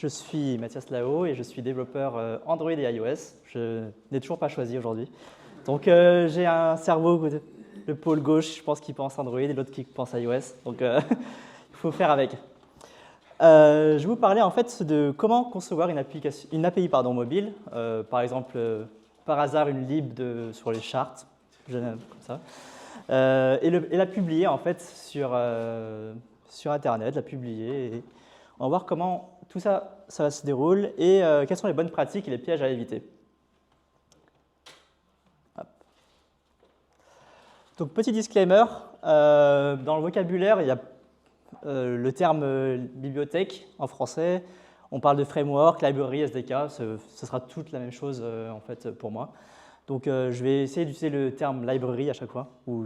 Je suis Mathias Lao et je suis développeur Android et iOS. Je n'ai toujours pas choisi aujourd'hui. Donc j'ai un cerveau, le pôle gauche, je pense qu'il pense Android et l'autre qui pense iOS. Donc il faut faire avec. Je vais vous parler en fait de comment concevoir une API mobile. Par exemple, par hasard, une lib sur les charts, comme ça. Et la publier en fait sur Internet, la publier. Et on va voir comment tout ça se déroule et quelles sont les bonnes pratiques et les pièges à éviter. Hop. Donc, petit disclaimer, dans le vocabulaire, il y a le terme bibliothèque en français. On parle de framework, library, SDK, ce sera toute la même chose en fait pour moi. Donc, je vais essayer d'utiliser le terme library à chaque fois, ou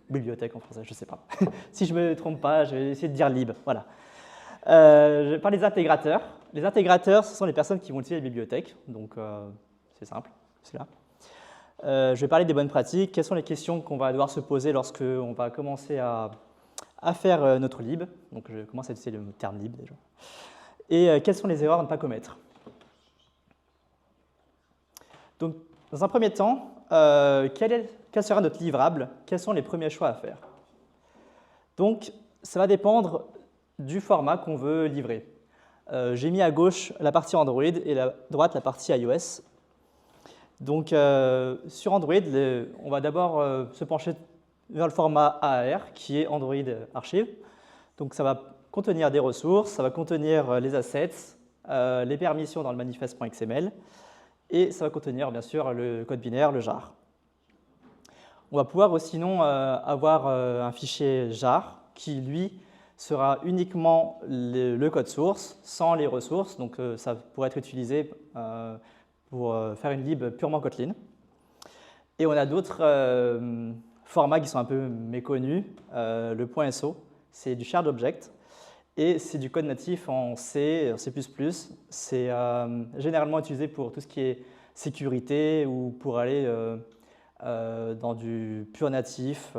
bibliothèque en français, je ne sais pas. Si je ne me trompe pas, je vais essayer de dire lib. Voilà. Je parle des intégrateurs. Les intégrateurs, ce sont les personnes qui vont utiliser les bibliothèques, donc c'est simple, c'est là. Je vais parler des bonnes pratiques. Quelles sont les questions qu'on va devoir se poser lorsqu'on va commencer à faire notre lib. Donc je commence à utiliser le terme lib déjà. Et quelles sont les erreurs à ne pas commettre. Donc, dans un premier temps, quel sera notre livrable? Quels sont les premiers choix à faire? Donc, ça va dépendre du format qu'on veut livrer. J'ai mis à gauche la partie Android et à droite la partie iOS. Donc, sur Android, on va d'abord se pencher vers le format AAR, qui est Android Archive. Donc, ça va contenir des ressources, ça va contenir les assets, les permissions dans le manifest.xml, et ça va contenir, bien sûr, le code binaire, le jar. On va pouvoir sinon avoir un fichier jar qui, lui, sera uniquement le code source, sans les ressources. Donc, ça pourrait être utilisé pour faire une lib purement Kotlin. Et on a d'autres formats qui sont un peu méconnus. Le .so, c'est du shared object. Et c'est du code natif en C, en C++. C'est généralement utilisé pour tout ce qui est sécurité ou pour aller dans du pur natif.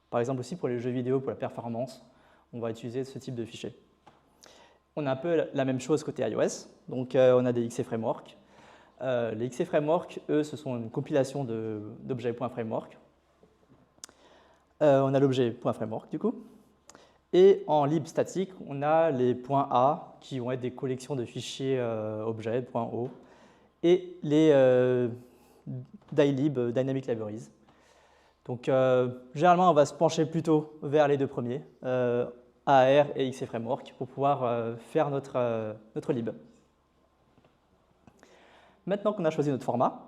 Par exemple aussi pour les jeux vidéo, pour la performance, on va utiliser ce type de fichier. On a un peu la même chose côté iOS. Donc on a des XC Framework. Les XC Framework, eux, ce sont une compilation d'objets.framework. On a l'objet .framework du coup. Et en lib statique, on a les .a qui vont être des collections de fichiers objets, .o, et les dylib, Dynamic Libraries. Donc, généralement, on va se pencher plutôt vers les deux premiers, AR et XC Framework, pour pouvoir faire notre lib. Maintenant qu'on a choisi notre format,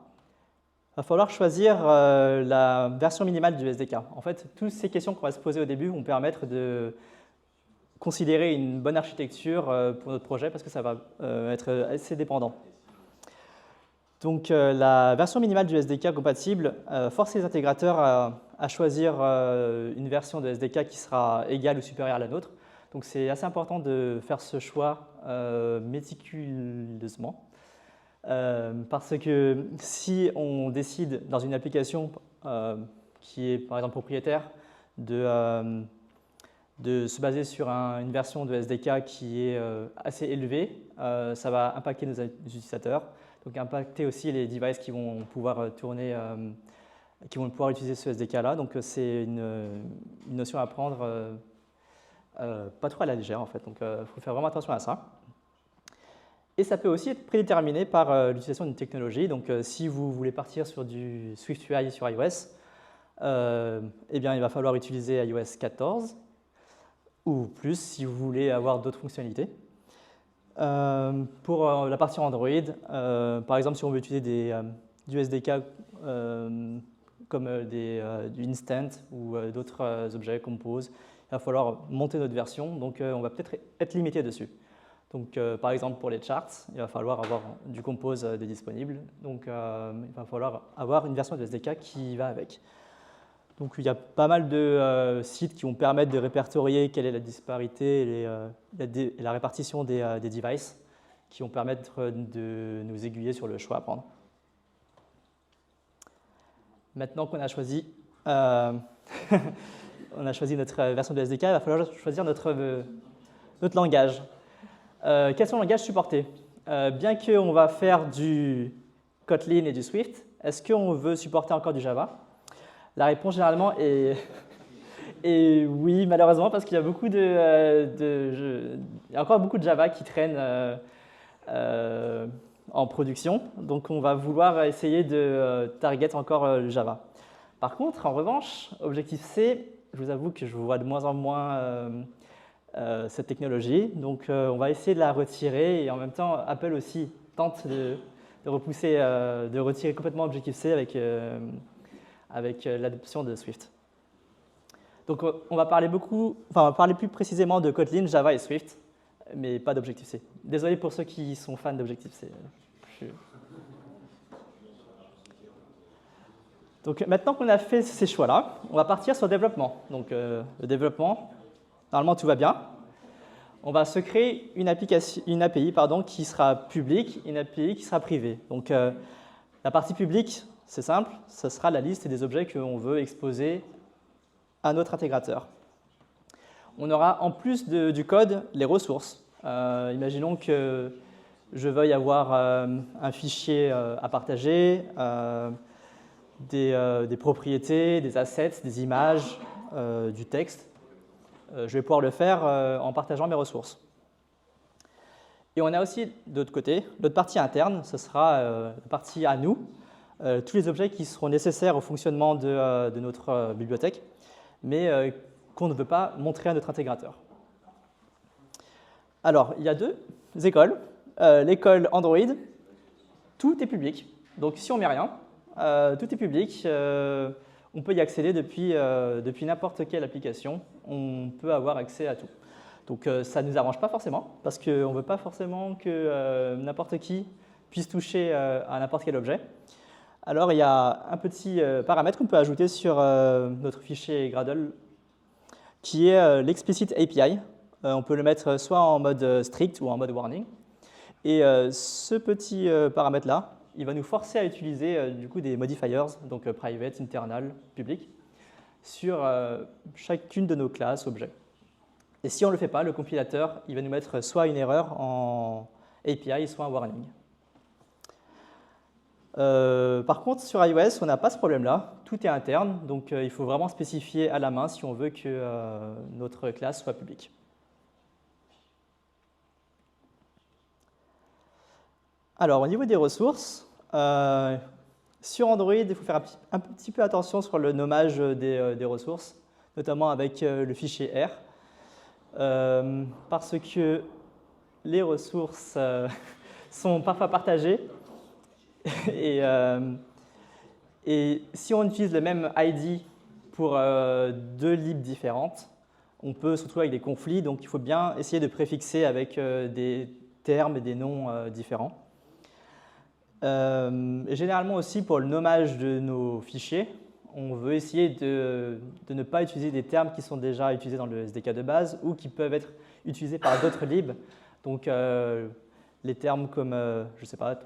il va falloir choisir la version minimale du SDK. En fait, toutes ces questions qu'on va se poser au début vont permettre de considérer une bonne architecture pour notre projet parce que ça va être assez dépendant. Donc, la version minimale du SDK compatible force les intégrateurs à choisir une version de SDK qui sera égale ou supérieure à la nôtre. Donc, c'est assez important de faire ce choix méticuleusement. Parce que si on décide dans une application qui est par exemple propriétaire de se baser sur une version de SDK qui est assez élevée, ça va impacter nos utilisateurs, donc impacter aussi les devices qui vont pouvoir tourner, qui vont pouvoir utiliser ce SDK-là. Donc c'est une notion à prendre pas trop à la légère en fait, donc il faut faire vraiment attention à ça. Et ça peut aussi être prédéterminé par l'utilisation d'une technologie. Donc, si vous voulez partir sur du SwiftUI sur iOS, eh bien, il va falloir utiliser iOS 14 ou plus si vous voulez avoir d'autres fonctionnalités. Pour la partie Android, par exemple, si on veut utiliser du SDK comme du Instant ou d'autres objets Compose, il va falloir monter notre version. Donc, on va peut-être être limité dessus. Donc, par exemple, pour les charts, il va falloir avoir du Compose de disponible. Donc, il va falloir avoir une version de SDK qui va avec. Donc, il y a pas mal de sites qui vont permettre de répertorier quelle est la disparité et la répartition des devices qui vont permettre de nous aiguiller sur le choix à prendre. Maintenant qu'on a choisi, notre version de SDK, il va falloir choisir notre langage. Quels sont les langages supportés? Bien qu'on va faire du Kotlin et du Swift, est-ce qu'on veut supporter encore du Java? La réponse généralement est, est oui, malheureusement, parce qu'il y a il y a encore beaucoup de Java qui traînent en production, donc on va vouloir essayer de target encore le Java. Par contre, en revanche, Objective-C, je vous avoue que je vois de moins en moins cette technologie, donc on va essayer de la retirer, et en même temps, Apple aussi tente de repousser, de retirer complètement Objective-C avec l'adoption de Swift. Donc on va parler plus précisément de Kotlin, Java et Swift, mais pas d'Objective-C. Désolé pour ceux qui sont fans d'Objective-C. Donc maintenant qu'on a fait ces choix-là, on va partir sur le développement. Donc le développement, normalement tout va bien. On va se créer une API qui sera publique et une API qui sera privée. Donc la partie publique, c'est simple, ce sera la liste des objets qu'on veut exposer à notre intégrateur. On aura en plus du code les ressources. Imaginons que je veuille avoir un fichier à partager, des propriétés, des assets, des images, du texte. Je vais pouvoir le faire en partageant mes ressources. Et on a aussi, de l'autre côté, l'autre partie interne, ce sera la partie à nous, tous les objets qui seront nécessaires au fonctionnement de notre bibliothèque, mais qu'on ne veut pas montrer à notre intégrateur. Alors, il y a deux écoles. L'école Android, tout est public. Donc, si on ne met rien, tout est public. On peut y accéder depuis n'importe quelle application. On peut avoir accès à tout. Donc, ça ne nous arrange pas forcément, parce qu'on ne veut pas forcément que n'importe qui puisse toucher à n'importe quel objet. Alors, il y a un petit paramètre qu'on peut ajouter sur notre fichier Gradle, qui est l'explicit API. On peut le mettre soit en mode strict ou en mode warning. Et ce petit paramètre-là, il va nous forcer à utiliser du coup des modifiers, donc private, internal, public, sur chacune de nos classes, objets. Et si on ne le fait pas, le compilateur il va nous mettre soit une erreur en API, soit un warning. Par contre, sur iOS, on n'a pas ce problème-là. Tout est interne, donc il faut vraiment spécifier à la main si on veut que notre classe soit publique. Alors, au niveau des ressources, sur Android, il faut faire un petit peu attention sur le nommage des ressources, notamment avec le fichier R, parce que les ressources sont parfois partagées. Et si on utilise le même ID pour deux libs différentes, on peut se retrouver avec des conflits, donc il faut bien essayer de préfixer avec des termes et des noms différents. Généralement aussi pour le nommage de nos fichiers, on veut essayer de ne pas utiliser des termes qui sont déjà utilisés dans le SDK de base ou qui peuvent être utilisés par d'autres libs. Donc les termes comme, je ne sais pas,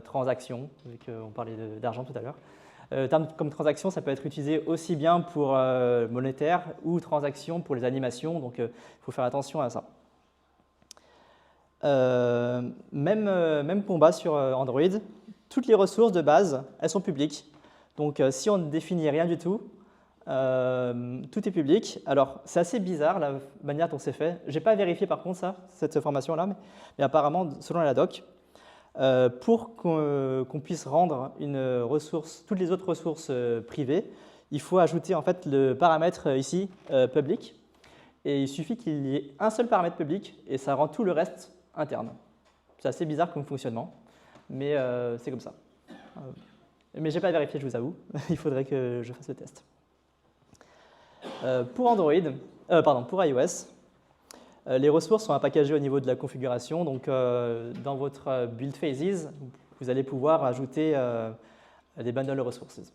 transaction, vu qu'on parlait d'argent tout à l'heure. Termes comme transaction, ça peut être utilisé aussi bien pour monétaire ou transaction pour les animations, donc il faut faire attention à ça. Même combat sur Android, toutes les ressources de base, elles sont publiques. Donc si on ne définit rien du tout, tout est public. Alors c'est assez bizarre la manière dont c'est fait. Je n'ai pas vérifié par contre cette information-là, mais apparemment, selon la doc, pour qu'on puisse rendre toutes les autres ressources privées, il faut ajouter en fait le paramètre ici, public. Et il suffit qu'il y ait un seul paramètre public et ça rend tout le reste interne. C'est assez bizarre comme fonctionnement, mais c'est comme ça. Mais je n'ai pas vérifié, je vous avoue. Il faudrait que je fasse le test. Pour iOS, les ressources sont packagées au niveau de la configuration. Donc, dans votre build phases, vous allez pouvoir ajouter des bundles de ressources.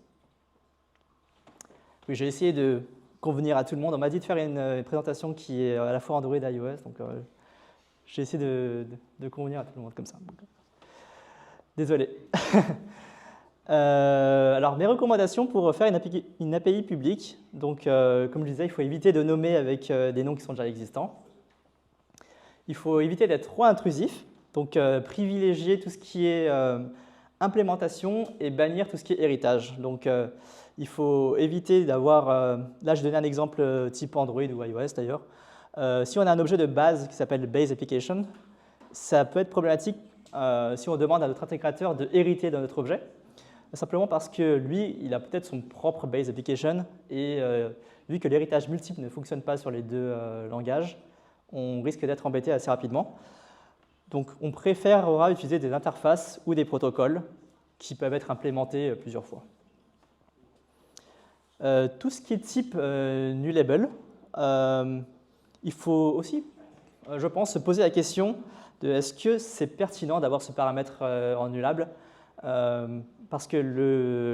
Oui, j'ai essayé de convenir à tout le monde. On m'a dit de faire une présentation qui est à la fois Android et iOS. Donc, j'ai essayé de convenir à tout le monde comme ça. Désolé. Alors, mes recommandations pour faire une API publique. Donc, comme je disais, il faut éviter de nommer avec des noms qui sont déjà existants. il faut éviter d'être trop intrusif, donc privilégier tout ce qui est implémentation et bannir tout ce qui est héritage. Donc il faut éviter d'avoir, là je donnais un exemple type Android ou iOS d'ailleurs, si on a un objet de base qui s'appelle base application, ça peut être problématique si on demande à notre intégrateur de hériter de notre objet, simplement parce que lui, il a peut-être son propre base application et vu que l'héritage multiple ne fonctionne pas sur les deux langages, on risque d'être embêté assez rapidement. Donc on préférera utiliser des interfaces ou des protocoles qui peuvent être implémentés plusieurs fois. Tout ce qui est type nullable, il faut aussi, je pense, se poser la question de est-ce que c'est pertinent d'avoir ce paramètre en nullable parce que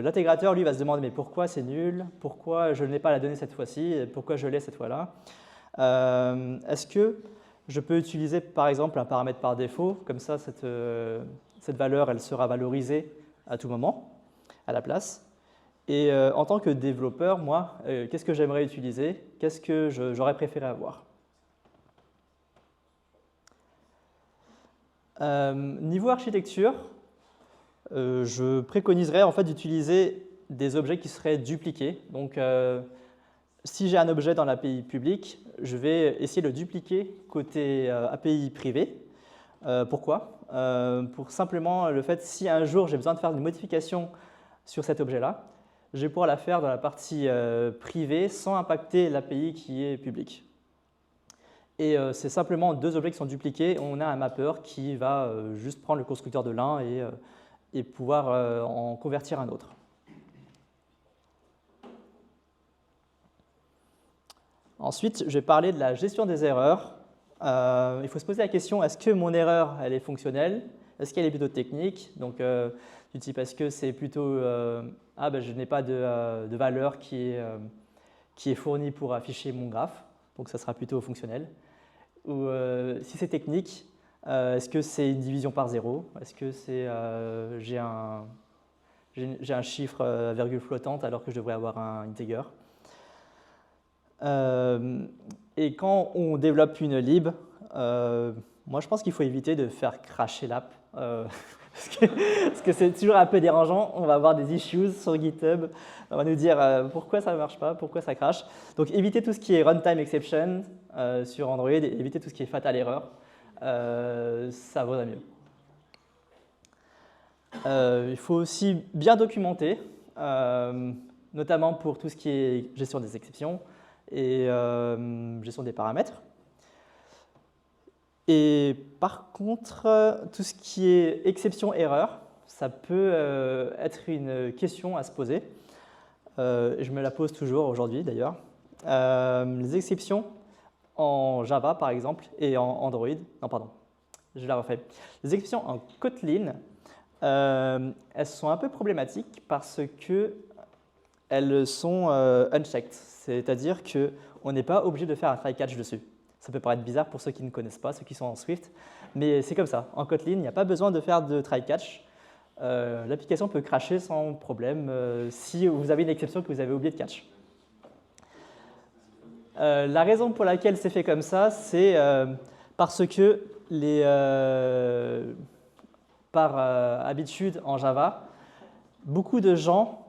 l'intégrateur, lui, va se demander mais pourquoi c'est nul, pourquoi je n'ai pas la donnée cette fois-ci, pourquoi je l'ai cette fois-là. Est-ce que je peux utiliser par exemple un paramètre par défaut, comme ça cette valeur elle sera valorisée à tout moment, à la place. Et en tant que développeur, moi, qu'est-ce que j'aimerais utiliser? Qu'est-ce que j'aurais préféré avoir? Niveau architecture, je préconiserais en fait d'utiliser des objets qui seraient dupliqués. Donc, si j'ai un objet dans l'API publique, je vais essayer de le dupliquer côté API privée. Pourquoi? Pour simplement le fait, si un jour j'ai besoin de faire une modification sur cet objet-là, je vais pouvoir la faire dans la partie privée sans impacter l'API qui est publique. Et c'est simplement deux objets qui sont dupliqués. On a un mapper qui va juste prendre le constructeur de l'un et pouvoir en convertir un autre. Ensuite, je vais parler de la gestion des erreurs. Il faut se poser la question, est-ce que mon erreur elle est fonctionnelle? Est-ce qu'elle est plutôt technique? Donc, du type, est-ce que c'est plutôt je n'ai pas de valeur qui est fournie pour afficher mon graphe, donc ça sera plutôt fonctionnel. Ou si c'est technique, est-ce que c'est une division par zéro? Est-ce que c'est j'ai un chiffre à virgule flottante alors que je devrais avoir un integer? Et quand on développe une lib, moi je pense qu'il faut éviter de faire crasher l'app. Parce que c'est toujours un peu dérangeant, on va avoir des issues sur GitHub, on va nous dire pourquoi ça ne marche pas, pourquoi ça crache. Donc évitez tout ce qui est runtime exception sur Android, et évitez tout ce qui est fatal error, ça vaudrait mieux. Il faut aussi bien documenter, notamment pour tout ce qui est gestion des exceptions et gestion des paramètres. Et par contre, tout ce qui est exception-erreur, ça peut être une question à se poser. Je me la pose toujours aujourd'hui d'ailleurs. Les exceptions en Java par exemple et en Android, non pardon, je la refais. Les exceptions en Kotlin, elles sont un peu problématiques parce qu'elles sont unchecked, c'est-à-dire qu'on n'est pas obligé de faire un try-catch dessus. Ça peut paraître bizarre pour ceux qui ne connaissent pas, ceux qui sont en Swift, mais c'est comme ça. En Kotlin, il n'y a pas besoin de faire de try-catch. L'application peut crasher sans problème si vous avez une exception que vous avez oublié de catch. La raison pour laquelle c'est fait comme ça, c'est parce que par habitude en Java, beaucoup de gens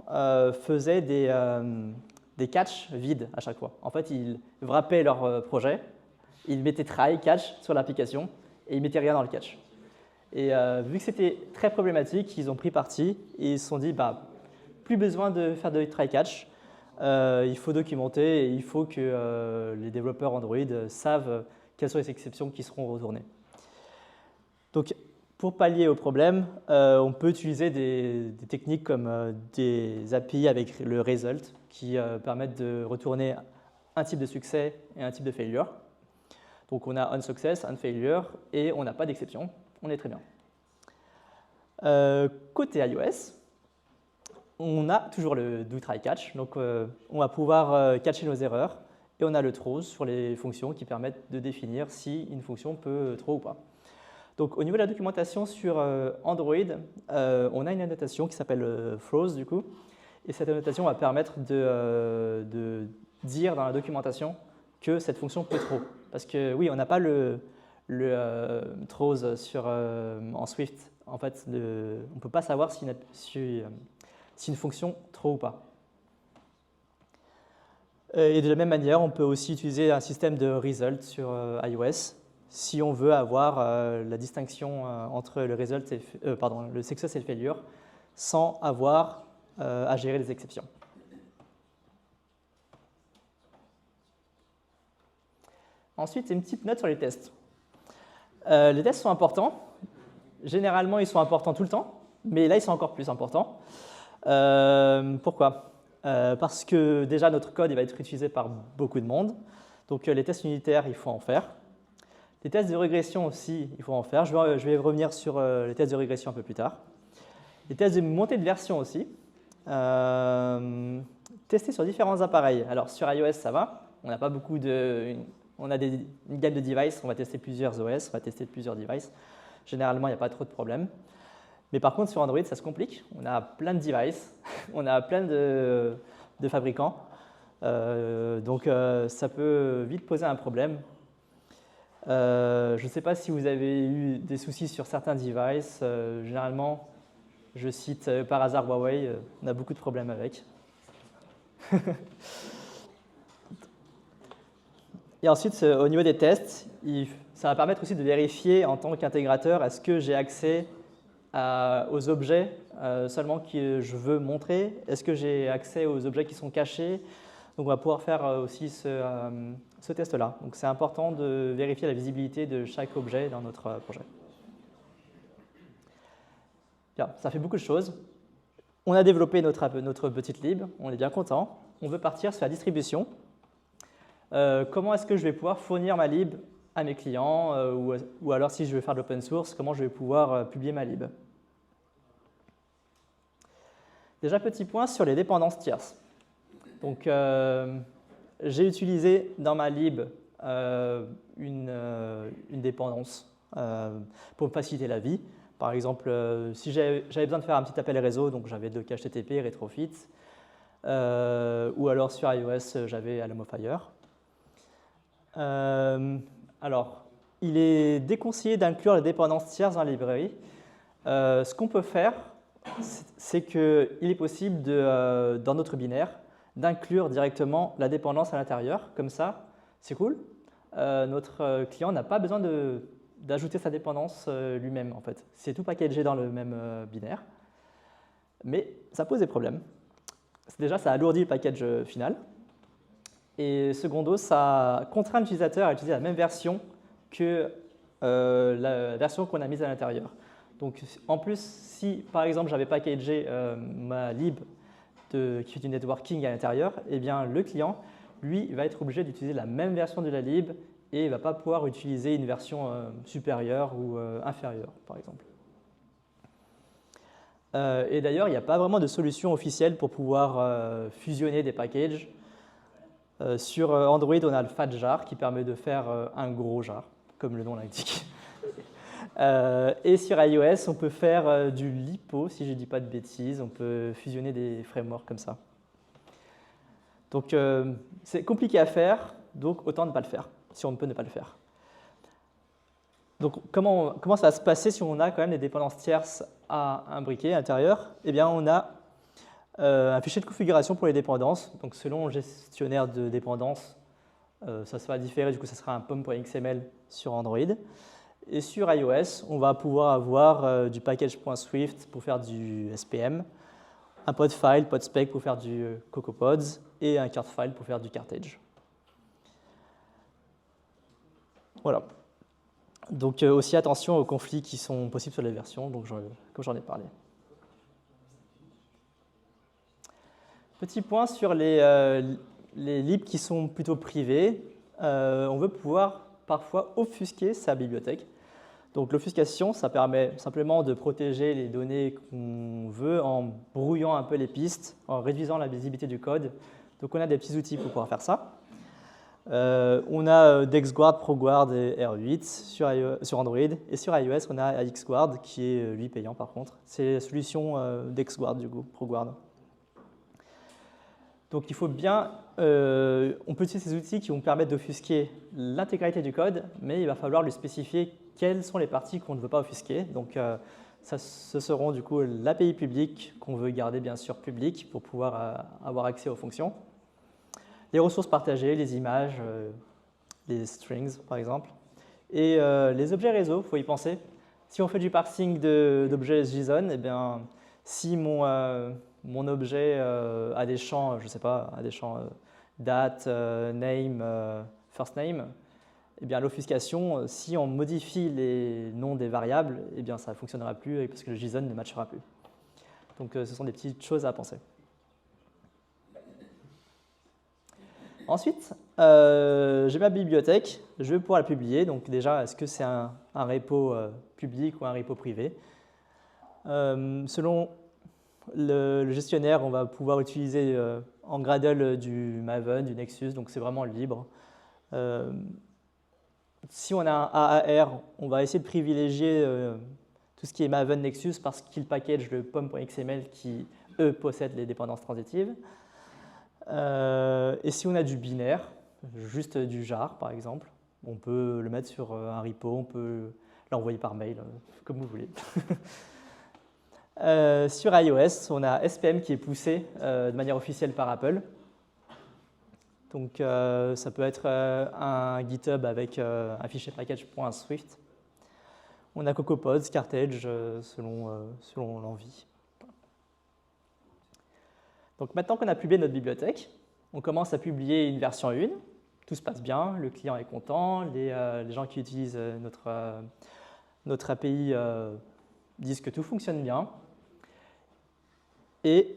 faisaient des catchs vides à chaque fois. En fait, ils wrappaient leur projet, ils mettaient try, catch sur l'application et ils ne mettaient rien dans le catch. Et vu que c'était très problématique, ils ont pris parti et ils se sont dit plus besoin de faire de try catch, il faut documenter et il faut que les développeurs Android savent quelles sont les exceptions qui seront retournées. Donc, pour pallier au problème, on peut utiliser des techniques comme des API avec le result qui permettent de retourner un type de succès et un type de failure. Donc on a unsuccess, unfailure et on n'a pas d'exception, on est très bien. Côté iOS, on a toujours le do try catch, donc on va pouvoir catcher nos erreurs et on a le throws sur les fonctions qui permettent de définir si une fonction peut throw ou pas. Donc au niveau de la documentation sur Android, on a une annotation qui s'appelle throws du coup, et cette annotation va permettre de dire dans la documentation que cette fonction peut throw. Parce que oui, on n'a pas le throws en Swift, en fait, on ne peut pas savoir si une fonction throw ou pas. Et de la même manière, on peut aussi utiliser un système de result sur iOS si on veut avoir la distinction entre le success et le failure sans avoir à gérer les exceptions. Ensuite, une petite note sur les tests. Les tests sont importants. Généralement, ils sont importants tout le temps, mais là, ils sont encore plus importants. Pourquoi ? Parce que déjà, notre code il va être utilisé par beaucoup de monde. Donc, les tests unitaires, il faut en faire. Les tests de régression aussi, il faut en faire. Je vais revenir sur les tests de régression un peu plus tard. Les tests de montée de version aussi. Tester sur différents appareils. Alors, sur iOS, ça va. On n'a pas beaucoup de... On a une gamme de devices, on va tester plusieurs OS, on va tester plusieurs devices. Généralement, il n'y a pas trop de problèmes. Mais par contre, sur Android, ça se complique. On a plein de devices, on a plein de fabricants. Donc, ça peut vite poser un problème. Je ne sais pas si vous avez eu des soucis sur certains devices. Généralement, je cite par hasard Huawei, on a beaucoup de problèmes avec. Et ensuite, au niveau des tests, ça va permettre aussi de vérifier en tant qu'intégrateur, est-ce que j'ai accès aux objets seulement que je veux montrer? Est-ce que j'ai accès aux objets qui sont cachés? Donc, on va pouvoir faire aussi ce test-là. Donc, c'est important de vérifier la visibilité de chaque objet dans notre projet. Bien, ça fait beaucoup de choses. On a développé notre petite lib, on est bien content. On veut partir sur la distribution. Comment est-ce que je vais pouvoir fournir ma lib à mes clients ou alors si je veux faire de l'open source, comment je vais pouvoir publier ma lib? Déjà, petit point sur les dépendances tierces. Donc, j'ai utilisé dans ma lib une dépendance pour me faciliter la vie. Par exemple, si j'avais besoin de faire un petit appel réseau, donc j'avais Docker HTTP, Retrofit, ou alors sur iOS, j'avais Alamo-Fire. Alors, il est déconseillé d'inclure les dépendances tierces dans la librairie. Ce qu'on peut faire, c'est qu'il est possible, dans notre binaire, d'inclure directement la dépendance à l'intérieur. Comme ça, c'est cool. Notre client n'a pas besoin d'ajouter sa dépendance lui-même, en fait. C'est tout packagé dans le même binaire. Mais ça pose des problèmes. Déjà, ça alourdit le package final. Et secondo, ça contraint l'utilisateur à utiliser la même version que la version qu'on a mise à l'intérieur. Donc, en plus, si par exemple j'avais packagé ma lib qui fait du networking à l'intérieur, eh bien le client, lui, va être obligé d'utiliser la même version de la lib et il ne va pas pouvoir utiliser une version supérieure ou inférieure, par exemple. Et d'ailleurs, il n'y a pas vraiment de solution officielle pour pouvoir fusionner des packages. Sur Android, on a le fat jar qui permet de faire un gros jar, comme le nom l'indique. Et sur iOS, on peut faire du LiPo, si je ne dis pas de bêtises. On peut fusionner des frameworks comme ça. Donc, c'est compliqué à faire, donc autant ne pas le faire, si on peut ne pas le faire. Donc, comment ça va se passer si on a quand même des dépendances tierces à imbriquer à l'intérieur? Eh bien, on a un fichier de configuration pour les dépendances. Donc, selon le gestionnaire de dépendances, ça sera différé, du coup, ça sera un pom.xml sur Android. Et sur iOS, on va pouvoir avoir du package.swift pour faire du SPM, un podfile, podspec pour faire du CocoaPods et un cartfile pour faire du cartage. Voilà. Donc, aussi attention aux conflits qui sont possibles sur les versions, donc, comme j'en ai parlé. Petit point sur les libs qui sont plutôt privés. On veut pouvoir parfois offusquer sa bibliothèque. Donc l'offuscation, ça permet simplement de protéger les données qu'on veut en brouillant un peu les pistes, en réduisant la visibilité du code. Donc on a des petits outils pour pouvoir faire ça. On a DexGuard, ProGuard et R8 sur Android. Et sur iOS, on a XGuard qui est lui payant par contre. C'est la solution DexGuard du coup, ProGuard. Donc il faut bien, on peut utiliser ces outils qui vont permettre d'offusquer l'intégralité du code, mais il va falloir lui spécifier quelles sont les parties qu'on ne veut pas offusquer. Donc ce seront du coup l'API publique qu'on veut garder bien sûr publique pour pouvoir avoir accès aux fonctions. Les ressources partagées, les images, les strings par exemple. Et les objets réseau, il faut y penser. Si on fait du parsing d'objets JSON, eh bien, si mon objet a des champs, je sais pas, a des champs date, name, first name, eh bien l'offuscation, si on modifie les noms des variables, eh bien ça ne fonctionnera plus parce que le JSON ne matchera plus. Donc ce sont des petites choses à penser. Ensuite, j'ai ma bibliothèque, je vais pouvoir la publier. Donc déjà, est-ce que c'est un repo public ou un repo privé? Selon le gestionnaire, on va pouvoir utiliser en Gradle du Maven, du Nexus, donc c'est vraiment libre. Si on a un AAR, on va essayer de privilégier tout ce qui est Maven Nexus parce qu'il package le pom.xml qui, eux, possèdent les dépendances transitives. Et si on a du binaire, juste du jar par exemple, on peut le mettre sur un repo, on peut l'envoyer par mail, comme vous voulez. Sur iOS, on a SPM qui est poussé de manière officielle par Apple. Donc ça peut être un GitHub avec un fichier package.swift. On a CocoaPods, Carthage, selon l'envie. Donc maintenant qu'on a publié notre bibliothèque, on commence à publier une version 1. Tout se passe bien, le client est content, les gens qui utilisent notre API disent que tout fonctionne bien. Et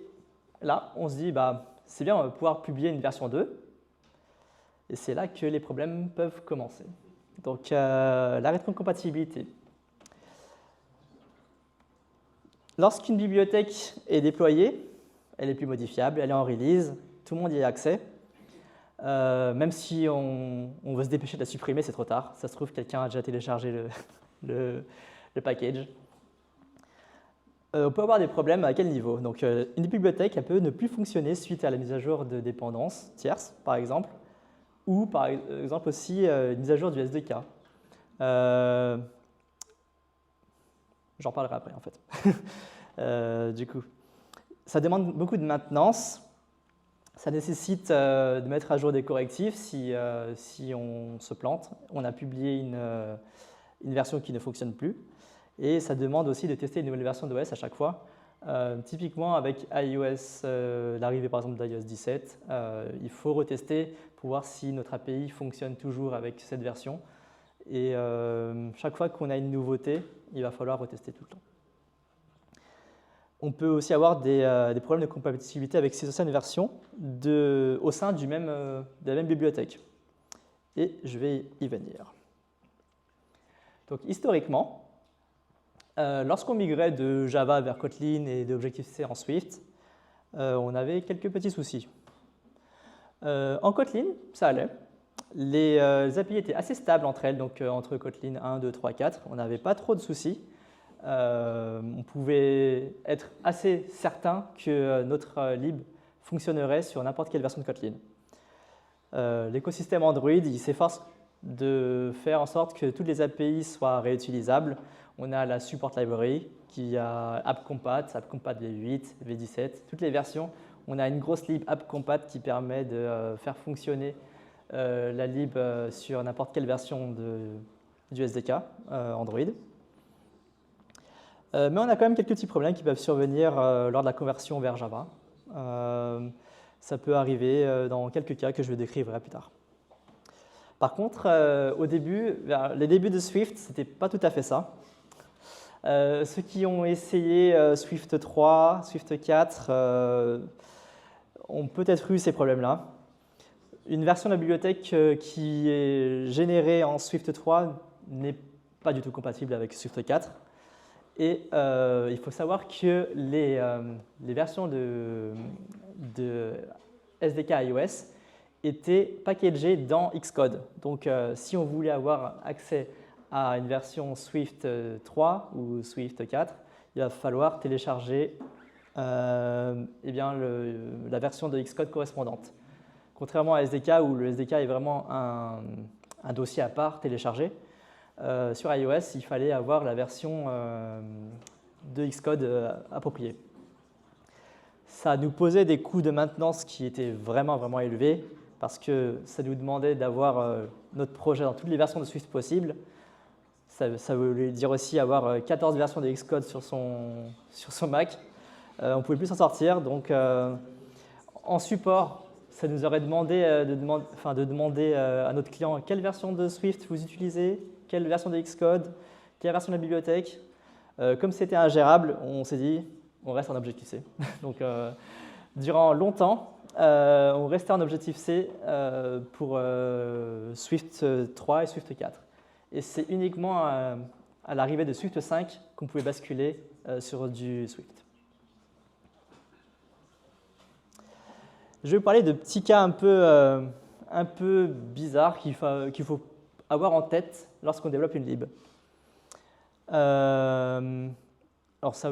là, on se dit, bah, c'est bien, on va pouvoir publier une version 2. Et c'est là que les problèmes peuvent commencer. Donc la rétrocompatibilité. Lorsqu'une bibliothèque est déployée, elle est plus modifiable, elle est en release, tout le monde y a accès. Même si on veut se dépêcher de la supprimer, c'est trop tard. Ça se trouve, quelqu'un a déjà téléchargé le package. On peut avoir des problèmes à quel niveau? Donc, une bibliothèque elle peut ne plus fonctionner suite à la mise à jour de dépendances tierces, par exemple, ou par exemple aussi une mise à jour du SDK. J'en parlerai après, en fait. Du coup, ça demande beaucoup de maintenance. Ça nécessite de mettre à jour des correctifs si on se plante. On a publié une version qui ne fonctionne plus. Et ça demande aussi de tester une nouvelle version d'OS à chaque fois. Typiquement, avec iOS, l'arrivée par exemple d'iOS 17, il faut retester pour voir si notre API fonctionne toujours avec cette version. Et chaque fois qu'on a une nouveauté, il va falloir retester tout le temps. On peut aussi avoir des problèmes de compatibilité avec ces anciennes versions au sein de la même bibliothèque. Et je vais y venir. Donc, historiquement, lorsqu'on migrait de Java vers Kotlin et d'Objective-C en Swift, on avait quelques petits soucis. En Kotlin, ça allait. Les API étaient assez stables entre elles, donc entre Kotlin 1, 2, 3, 4, on n'avait pas trop de soucis. On pouvait être assez certain que notre lib fonctionnerait sur n'importe quelle version de Kotlin. L'écosystème Android, il s'efforce de faire en sorte que toutes les API soient réutilisables. On a la Support Library qui a AppCompat V8, V17, toutes les versions. On a une grosse lib AppCompat qui permet de faire fonctionner la lib sur n'importe quelle version du SDK Android. Mais on a quand même quelques petits problèmes qui peuvent survenir lors de la conversion vers Java. Ça peut arriver dans quelques cas que je vais décrire plus tard. Par contre, au début, vers les débuts de Swift, ce n'était pas tout à fait ça. Ceux qui ont essayé Swift 3, Swift 4 ont peut-être eu ces problèmes-là. Une version de la bibliothèque qui est générée en Swift 3 n'est pas du tout compatible avec Swift 4. Et il faut savoir que les versions de SDK iOS étaient packagées dans Xcode. Donc, si on voulait avoir accès à une version Swift 3 ou Swift 4, il va falloir télécharger eh bien la version de Xcode correspondante. Contrairement à SDK où le SDK est vraiment un dossier à part téléchargé, sur iOS, il fallait avoir la version de Xcode appropriée. Ça nous posait des coûts de maintenance qui étaient vraiment élevés parce que ça nous demandait d'avoir notre projet dans toutes les versions de Swift possibles. Ça voulait dire aussi avoir 14 versions de Xcode sur son Mac. On ne pouvait plus s'en sortir. Donc, en support, ça nous aurait demandé de demander à notre client quelle version de Swift vous utilisez, quelle version de Xcode, quelle version de la bibliothèque. Comme c'était ingérable, on s'est dit on reste en Objective-C. Donc, durant longtemps, on restait en Objective-C pour Swift 3 et Swift 4. Et c'est uniquement à l'arrivée de Swift 5 qu'on pouvait basculer sur du Swift. Je vais vous parler de petits cas un peu bizarres qu'il faut avoir en tête lorsqu'on développe une lib. Alors ça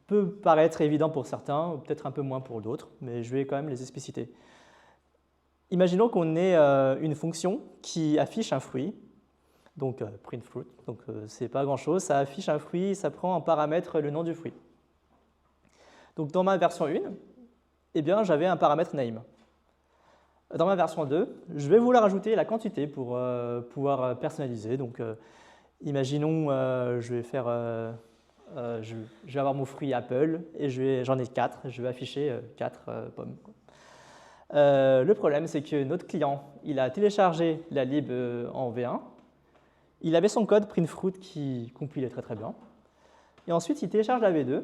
peut paraître évident pour certains, ou peut-être un peu moins pour d'autres, mais je vais quand même les expliciter. Imaginons qu'on ait une fonction qui affiche un fruit, donc print fruit, donc c'est pas grand-chose, ça affiche un fruit, ça prend en paramètre le nom du fruit. Donc dans ma version 1, eh bien, j'avais un paramètre name. Dans ma version 2, je vais vouloir ajouter la quantité pour pouvoir personnaliser. Donc, imaginons, je vais avoir mon fruit Apple et j'en ai 4. Je vais afficher 4 pommes. Le problème, c'est que notre client, il a téléchargé la lib en V1. Il avait son code printfruit qui compilait très bien. Et ensuite, il télécharge la V2.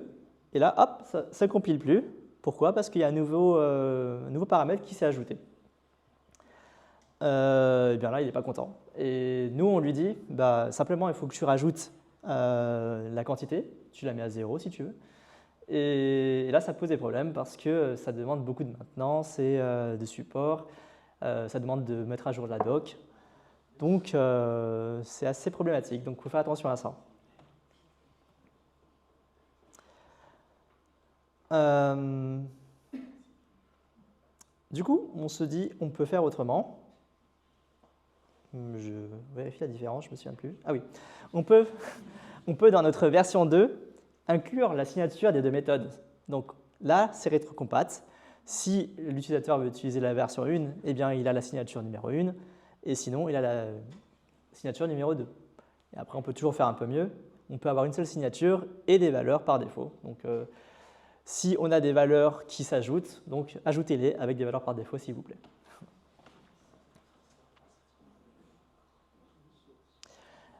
Et là, hop, ça ne compile plus. Pourquoi? Parce qu'il y a un nouveau paramètre qui s'est ajouté. Et bien là, il n'est pas content. Et nous, on lui dit, simplement, il faut que tu rajoutes la quantité. Tu la mets à 0 si tu veux. Et là, ça pose des problèmes parce que ça demande beaucoup de maintenance et de support. Ça demande de mettre à jour la doc. Donc, c'est assez problématique. Donc, il faut faire attention à ça. Du coup, on se dit, on peut faire autrement. Je vérifie la différence, je ne me souviens plus. Ah oui, on peut dans notre version 2 inclure la signature des deux méthodes. Donc là, c'est rétrocompat. Si l'utilisateur veut utiliser la version 1, eh bien, il a la signature numéro 1, et sinon, il a la signature numéro 2. Et après, on peut toujours faire un peu mieux. On peut avoir une seule signature et des valeurs par défaut. Donc, si on a des valeurs qui s'ajoutent, donc ajoutez-les avec des valeurs par défaut, s'il vous plaît.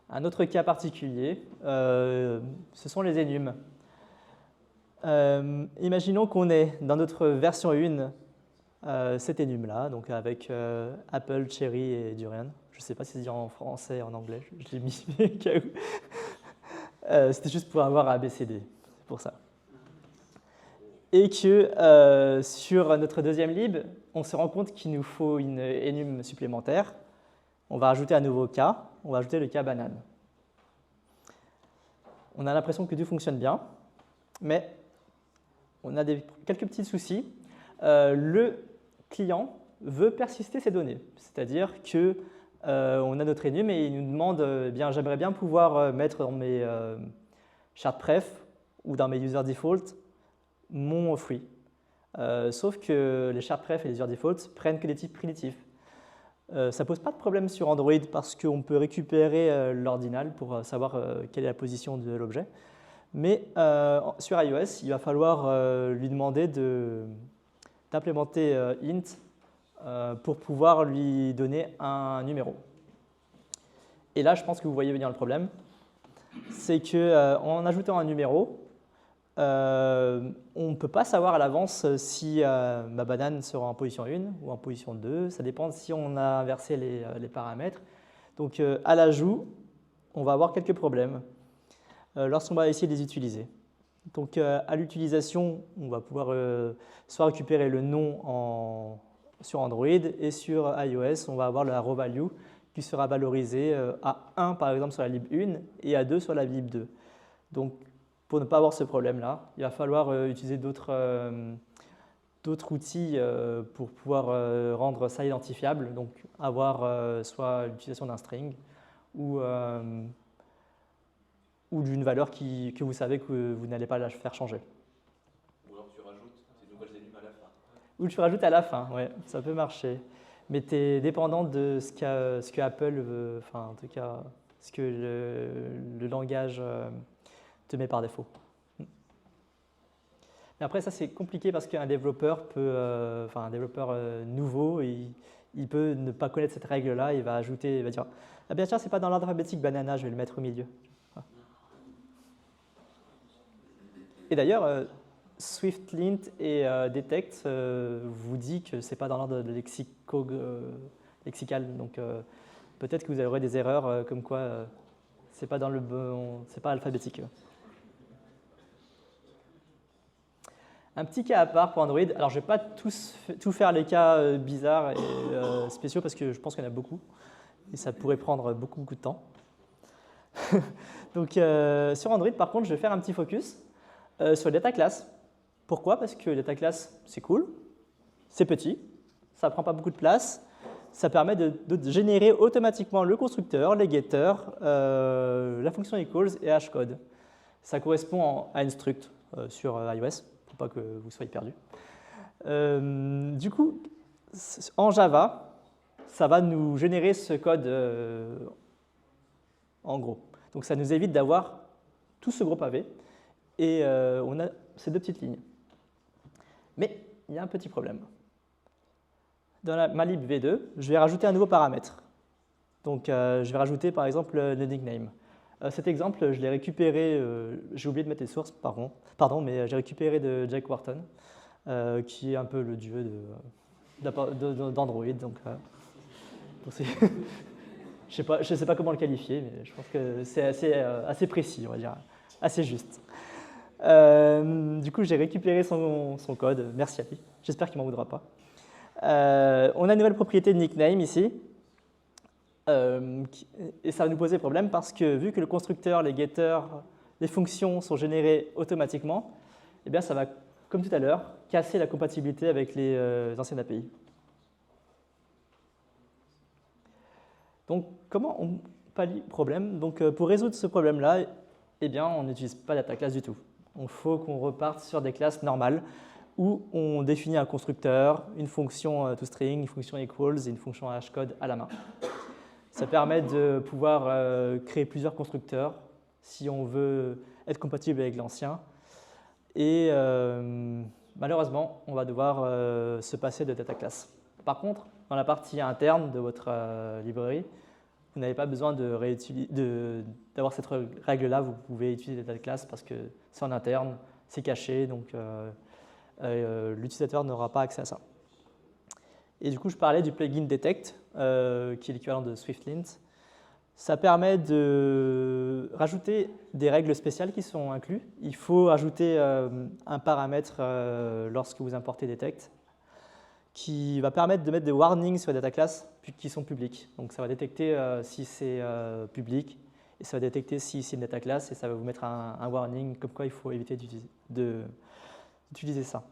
Un autre cas particulier, ce sont les enums. Imaginons qu'on ait dans notre version 1 cet enum-là, donc avec Apple, Cherry et Durian. Je ne sais pas si c'est dit en français, en anglais, je l'ai mis au cas où. C'était juste pour avoir ABCD, c'est pour ça. Et que sur notre deuxième lib, on se rend compte qu'il nous faut une enum supplémentaire. On va ajouter un nouveau cas, on va ajouter le cas banane. On a l'impression que tout fonctionne bien, mais on a quelques petits soucis. Le client veut persister ses données, c'est-à-dire qu'on a notre enum et il nous demande j'aimerais bien pouvoir mettre dans mes chart pref ou dans mes user default mon fruit. Sauf que les chart pref et les user default prennent que des types primitifs. Ça ne pose pas de problème sur Android parce qu'on peut récupérer l'ordinal pour savoir quelle est la position de l'objet. Mais sur iOS, il va falloir lui demander d'implémenter int pour pouvoir lui donner un numéro. Et là, je pense que vous voyez venir le problème. C'est qu'en ajoutant un numéro, on ne peut pas savoir à l'avance si ma banane sera en position 1 ou en position 2. Ça dépend si on a inversé les paramètres. Donc, à l'ajout, on va avoir quelques problèmes lorsqu'on va essayer de les utiliser. Donc, à l'utilisation, on va pouvoir soit récupérer le nom sur Android et sur iOS, on va avoir la raw value qui sera valorisée à 1 par exemple sur la lib 1 et à 2 sur la lib 2. Donc, pour ne pas avoir ce problème-là, il va falloir utiliser d'autres outils pour pouvoir rendre ça identifiable, donc avoir soit l'utilisation d'un string ou d'une valeur que vous savez que vous n'allez pas la faire changer. Ou alors tu rajoutes ces nouvelles énigmes à la fin. Ou tu rajoutes à la fin, ouais, ça peut marcher. Mais tu es dépendant de ce que Apple veut, enfin en tout cas, ce que le langage te met par défaut. Mais après, ça c'est compliqué parce qu'un développeur un développeur nouveau, il peut ne pas connaître cette règle-là, il va ajouter, il va dire ah bien tiens, c'est pas dans l'ordre alphabétique banana, je vais le mettre au milieu. Et d'ailleurs, SwiftLint et Detect vous dit que c'est pas dans l'ordre lexical, donc peut-être que vous aurez des erreurs comme quoi c'est pas dans le bon, c'est pas alphabétique. Un petit cas à part pour Android. Alors, je ne vais pas tout faire les cas bizarres et spéciaux parce que je pense qu'il y en a beaucoup et ça pourrait prendre beaucoup de temps. Donc, sur Android, par contre, je vais faire un petit focus sur le data class. Pourquoi? Parce que le data class, c'est cool, c'est petit, ça ne prend pas beaucoup de place, ça permet de générer automatiquement le constructeur, les getters, la fonction equals et hashcode. Ça correspond à une struct sur iOS. Pas que vous soyez perdu. Du coup, en Java, ça va nous générer ce code en gros. Donc ça nous évite d'avoir tout ce gros pavé et on a ces deux petites lignes. Mais il y a un petit problème. Dans la malib v2, je vais rajouter un nouveau paramètre. Donc je vais rajouter par exemple le nickname. Cet exemple, je l'ai récupéré, j'ai oublié de mettre les sources, pardon, mais j'ai récupéré de Jack Wharton, qui est un peu le dieu d'Android. Donc, je ne sais pas comment le qualifier, mais je pense que c'est assez précis, on va dire, assez juste. Du coup, j'ai récupéré son code, merci à lui, j'espère qu'il ne m'en voudra pas. On a une nouvelle propriété de nickname ici. Et ça va nous poser problème parce que vu que le constructeur, les getters, les fonctions sont générées automatiquement, eh bien ça va, comme tout à l'heure, casser la compatibilité avec les anciennes API. Donc comment on pallie le problème? Donc pour résoudre ce problème-là, eh bien on n'utilise pas data class du tout. Il faut qu'on reparte sur des classes normales où on définit un constructeur, une fonction toString, une fonction equals et une fonction hashcode à la main. Ça permet de pouvoir créer plusieurs constructeurs si on veut être compatible avec l'ancien. Et malheureusement, on va devoir se passer de data class. Par contre, dans la partie interne de votre librairie, vous n'avez pas besoin d'avoir cette règle-là. Vous pouvez utiliser data class parce que c'est en interne, c'est caché, donc l'utilisateur n'aura pas accès à ça. Et du coup, je parlais du plugin Detect, qui est l'équivalent de SwiftLint. Ça permet de rajouter des règles spéciales qui sont incluses. Il faut ajouter un paramètre lorsque vous importez Detect qui va permettre de mettre des warnings sur les data classes qui sont publics. Donc ça va détecter si c'est public et ça va détecter si c'est une data class et ça va vous mettre un warning comme quoi il faut éviter d'utiliser ça.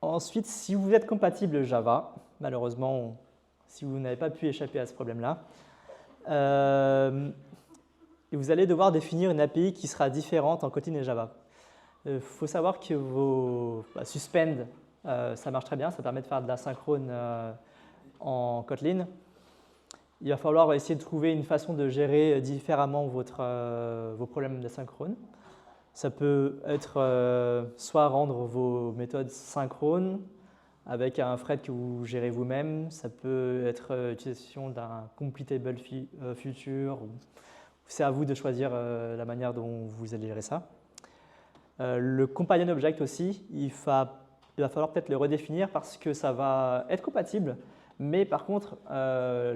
Ensuite, si vous êtes compatible Java, malheureusement, si vous n'avez pas pu échapper à ce problème-là, vous allez devoir définir une API qui sera différente en Kotlin et Java. Il faut savoir que vos suspend, ça marche très bien, ça permet de faire de l'asynchrone en Kotlin. Il va falloir essayer de trouver une façon de gérer différemment vos problèmes d'asynchrone. Ça peut être soit rendre vos méthodes synchrones avec un thread que vous gérez vous-même. Ça peut être l'utilisation d'un completable future. C'est à vous de choisir la manière dont vous allez gérer ça. Le companion object aussi, il va falloir peut-être le redéfinir parce que ça va être compatible. Mais par contre,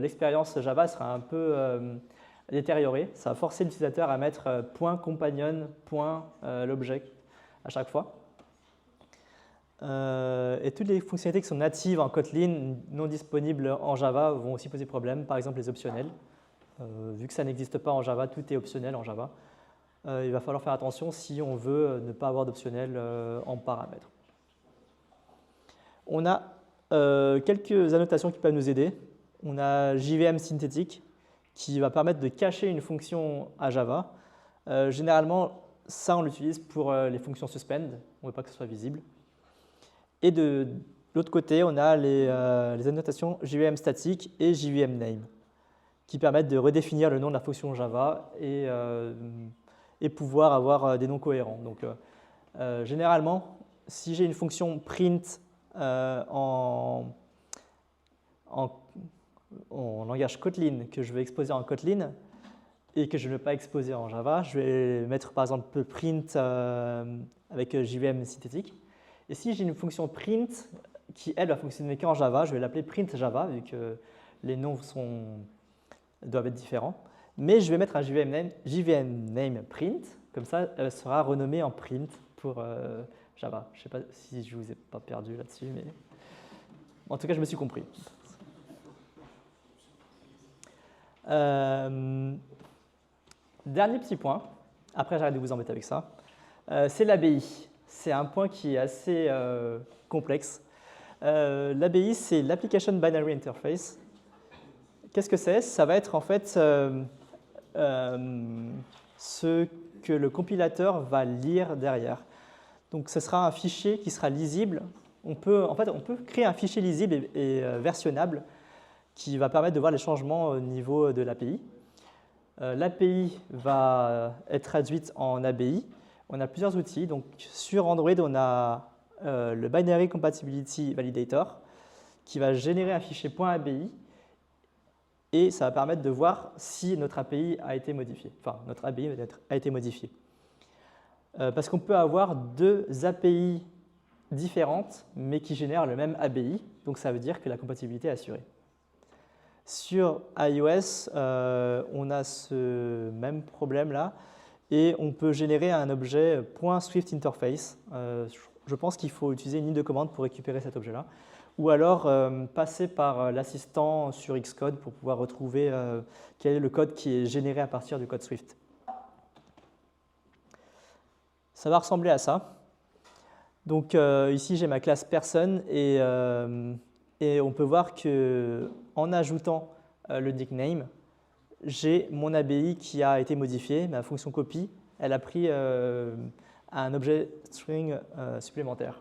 l'expérience Java sera un peu détériorée. Ça va forcer l'utilisateur à mettre .companion, .l'objet à chaque fois. Et toutes les fonctionnalités qui sont natives en Kotlin, non disponibles en Java, vont aussi poser problème. Par exemple, les optionnels. Vu que ça n'existe pas en Java, tout est optionnel en Java. Il va falloir faire attention si on veut ne pas avoir d'optionnel en paramètres. On a quelques annotations qui peuvent nous aider. On a JVM synthétique qui va permettre de cacher une fonction à Java. Généralement, ça, on l'utilise pour les fonctions suspend. On ne veut pas que ce soit visible. Et de l'autre côté, on a les annotations JVM statique et JVM name qui permettent de redéfinir le nom de la fonction Java et pouvoir avoir des noms cohérents. Donc, généralement, si j'ai une fonction print en langage Kotlin que je veux exposer en Kotlin et que je ne veux pas exposer en Java, je vais mettre par exemple print avec JVM synthétique. Et si j'ai une fonction print qui, elle, va fonctionner qu'en Java, je vais l'appeler print Java, vu que les noms doivent être différents. Mais je vais mettre un JVM name print, comme ça, elle sera renommée en print pour Java. Je ne sais pas si je ne vous ai pas perdu là-dessus, mais en tout cas, je me suis compris. Dernier petit point, après j'arrête de vous embêter avec ça, c'est l'ABI. C'est un point qui est assez complexe. L'ABI, c'est l'Application Binary Interface. Qu'est-ce que c'est? Ça va être en fait ce que le compilateur va lire derrière. Donc ce sera un fichier qui sera lisible. On peut créer un fichier lisible et versionnable qui va permettre de voir les changements au niveau de l'API. L'API va être traduite en ABI. On a plusieurs outils. Donc, sur Android, on a le Binary Compatibility Validator qui va générer un fichier .abi et ça va permettre de voir si notre API a été modifiée. Enfin, notre ABI a été modifiée. Parce qu'on peut avoir deux API différentes mais qui génèrent le même ABI. Donc, ça veut dire que la compatibilité est assurée. Sur iOS, on a ce même problème-là et on peut générer un objet .SwiftInterface. Je pense qu'il faut utiliser une ligne de commande pour récupérer cet objet-là ou alors passer par l'assistant sur Xcode pour pouvoir retrouver quel est le code qui est généré à partir du code Swift. Ça va ressembler à ça. Donc ici, j'ai ma classe person et on peut voir qu'en ajoutant le nickname, j'ai mon ABI qui a été modifié, ma fonction copy, elle a pris un objet string supplémentaire.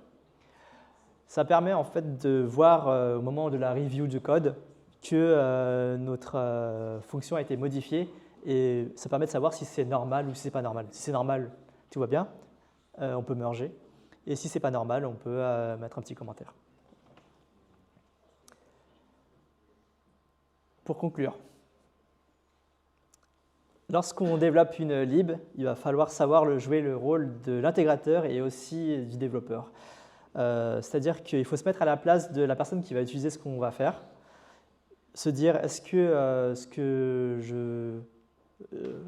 Ça permet en fait de voir au moment de la review du code que notre fonction a été modifiée et ça permet de savoir si c'est normal ou si c'est pas normal. Si c'est normal, tout va bien, on peut merger. Et si c'est pas normal, on peut mettre un petit commentaire. Pour conclure, lorsqu'on développe une lib, il va falloir savoir jouer le rôle de l'intégrateur et aussi du développeur. C'est-à-dire qu'il faut se mettre à la place de la personne qui va utiliser ce qu'on va faire, se dire est-ce que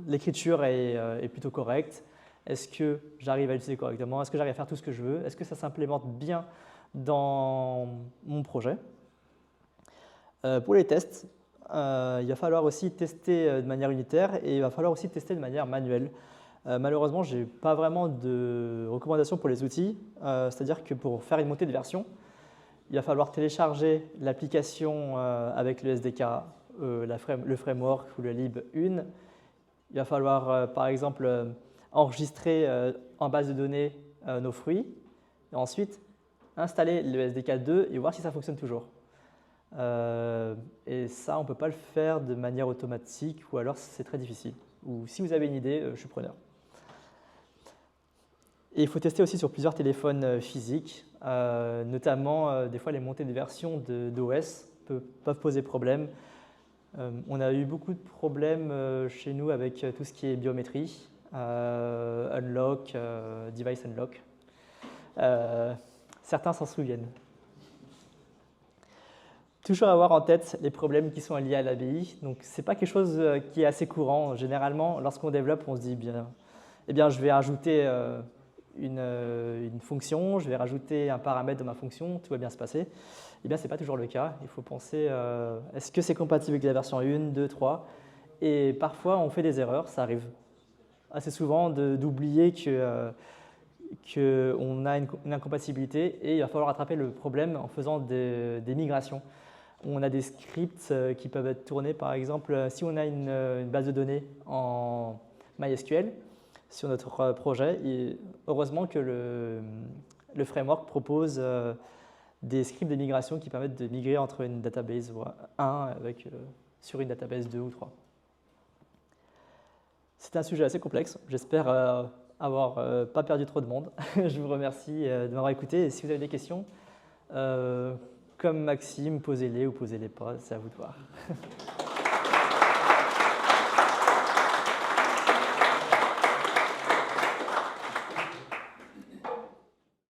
l'écriture est plutôt correcte, est-ce que j'arrive à l'utiliser correctement, est-ce que j'arrive à faire tout ce que je veux, est-ce que ça s'implémente bien dans mon projet. Pour les tests, il va falloir aussi tester de manière unitaire et il va falloir aussi tester de manière manuelle. Malheureusement, je n'ai pas vraiment de recommandations pour les outils, c'est-à-dire que pour faire une montée de version, il va falloir télécharger l'application avec le SDK, le framework ou le lib1. Il va falloir, par exemple, enregistrer en base de données nos fruits et ensuite installer le SDK 2 et voir si ça fonctionne toujours. Et ça, on ne peut pas le faire de manière automatique ou alors c'est très difficile. Ou si vous avez une idée, je suis preneur. Et il faut tester aussi sur plusieurs téléphones physiques, notamment des fois les montées de versions d'OS peuvent poser problème. On a eu beaucoup de problèmes chez nous avec tout ce qui est biométrie, unlock, device unlock. Certains s'en souviennent. Toujours avoir en tête les problèmes qui sont liés à l'ABI. Donc, ce n'est pas quelque chose qui est assez courant. Généralement, lorsqu'on développe, on se dit eh bien, je vais ajouter une fonction, je vais rajouter un paramètre dans ma fonction, tout va bien se passer. Eh bien, ce n'est pas toujours le cas. Il faut penser, est-ce que c'est compatible avec la version 1, 2, 3 ? Et parfois, on fait des erreurs, ça arrive assez souvent d'oublier qu'on a une incompatibilité et il va falloir rattraper le problème en faisant des migrations. On a des scripts qui peuvent être tournés, par exemple, si on a une base de données en MySQL sur notre projet. Et heureusement que le framework propose des scripts de migration qui permettent de migrer entre une database 1 sur une database 2 ou 3. C'est un sujet assez complexe. J'espère avoir pas perdu trop de monde. Je vous remercie de m'avoir écouté. Et si vous avez des questions, comme Maxime, posez-les ou posez-les pas, c'est à vous de voir.